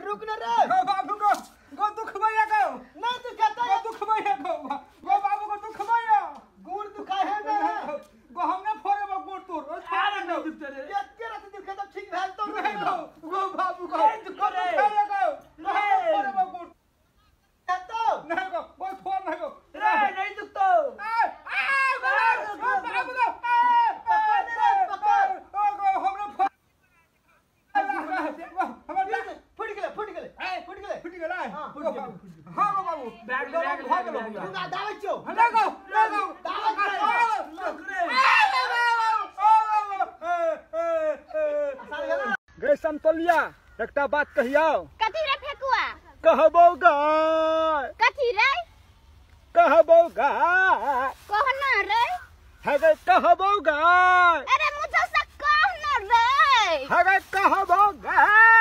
रुक न रे गो बाबू गो दुख भैया गो नहीं तू कहता गो दुख भैया गो बाबू गो दुख भैया गुड़ दुखा है ना गो हमने फोरे बा गुड़ तोर ओ थारे न दुखते रे के रात दुखे तो ठीक भेल तो नहीं गो बाबू गो दुख भैया गो नहीं फोरे बा गुड़ कहतो नहीं गो फोर नहीं गो रे नहीं दुखतो बाबू गो फुट गेले हां फुट गेले हां बाबू बैग तू ना दावे छो ना गो गे संतोलिया एकटा बात कहियो कथी रे फेकुआ कहबो गाय कथी रे कहबो गाय कहना रे है गे कहबो गाय अरे मुझे से कहना रे है गे कहबो गाय